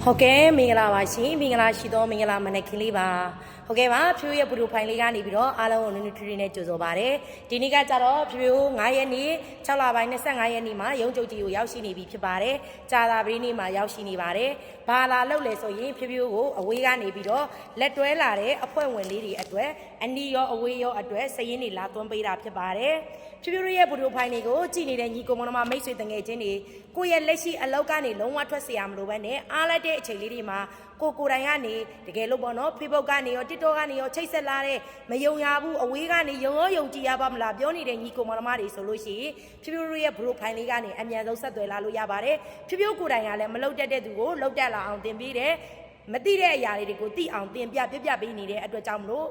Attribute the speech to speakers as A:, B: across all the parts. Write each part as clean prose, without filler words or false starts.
A: ဟုတ်ကဲ့မင်္ဂလာပါရှင်မင်္ဂလာရှိသောမင်္ဂလာမနက်ခင်းလေးပါဟုတ်ကဲ့ပါဖြိုးရဲ့ပူတူဖိုင်လေးကနေပြီးတော့အားလုံးကိုနူးနူးထွေးထွေးနဲ့ကြိုဆိုပါရစေဒီနေ့ကကြတော့ဖြိုး9ရက်နေ့6လပိုင်း25ရက်နေ့မှာရုံးချုပ်ကြီးကိုရောက်ရှိနေပြီဖြစ်ပါတယ်ကြာသာပတိနေ့မှာရောက်ရှိနေပါတယ်ဘာလာလောက်လဲဆိုရင်ဖြိုးကိုအဝေးကနေပြီးတော့လက်တွဲလာတဲ့အဖွဲ့ဝင်လေးတွေအတွက်အနီးရောအဝေးရောအတွက်စည်ရင်းတွေလာသွင်းပေးတာဖြစ်ပါတယ်ဖြိုးရဲ့ပူတူဖိုင်လေးကိုကြည်နေတဲ့ညီကိုမောင်နှမမိတ်ဆွေတငယ်ချင်းတွေကိုယ့်ရဲ့လက်ရှိအလောက်ကနေလုံးဝထွက်เสียရမလို့ပဲနဲ့အားလိုက်တဲ့အချိန်လေးတွေမှာကိုတိုင်ကနေတကယ်လို့ပေါ့နော် Facebook ကနေရော TikTok ကနေရောချိတ်ဆက်လာတဲ့မယုံရဘူးအဝေးကနေယုံကြည်ရပါမလားပြောနေတဲ့ညီကိုမောင်နှမတွေဆိုလို့ရှိရင်ဖြိုးရဲ့ profile လေးကနေအမြန်ဆုံးဆက်သွယ်လာလို့ရပါတယ်ဖြိုးကိုတိုင်ကလည်းမလုတ်တက်တဲ့သူကိုလုတ်တက်လာအောင်တင်ပေးတယ်မသိတဲ့အရာတွေကိုသိအောင်တင်ပြပေးနေတဲ့အတွက်ကြောင့်မလို့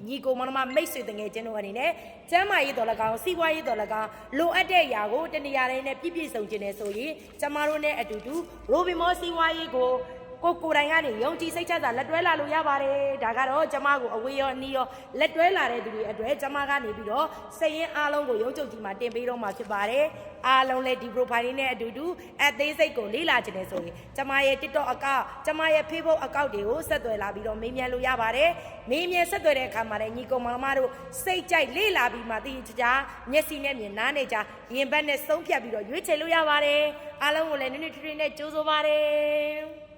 A: ညီကိုမောင်နှမမိတ်ဆွေတငယ်ချင်းတို့အနေနဲ့ကျမ်းမာရေးတော်၎င်းစီးပွားရေးတော်၎င်းလိုအပ်တဲ့အရာကိုတနေရာတိုင်းနဲ့ပြည့်စုံခြင်းနဲ့ဆိုရင်ကျမတို့နဲ့အတူတူရိုဘီမောစီးပွားရေးကိုတိုင်ကနေယုံကြည်စိတ်ချစွာလက်တွဲလာလို့ရပါတယ်ဒါကတော့ကျမကိုအဝေးရောအနီးရောလက်တွဲလာတဲ့သူတွေအတွက်ကျမကနေပြီးတော့စည်ရင်အားလုံးကိုရုံးချုပ်ကြီးမှာတင်ပေးတော့မှာဖြစ်ပါတယ်အားလုံးလည်းဒီ profile လေးနဲ့အတူတူအသေးစိတ်ကိုလေ့လာခြင်းနဲ့ဆိုရင်ကျမရဲ့ TikTok account ကျမရဲ့ Facebook account တွေကိုဆက်သွယ်လာပြီးတော့မေးမြန်းလို့ရပါတယ်မေးမြန်းဆက်သွယ်တဲ့အခါမှာလည်းညီကောင်မောင်မတို့စိတ်ကြိုက်လေ့လာပြီးမှသိချာမျက်စိနဲ့မြင်နားနဲ့ကြားရင်ဘတ်နဲ့ဆုံးဖြတ်ပြီးတော့ရွေးချယ်လို့ရပါတယ်အားလုံးကိုလည်းနည်းနည်းထွေးထွေးနဲ့ကြိုးစားပါတယ်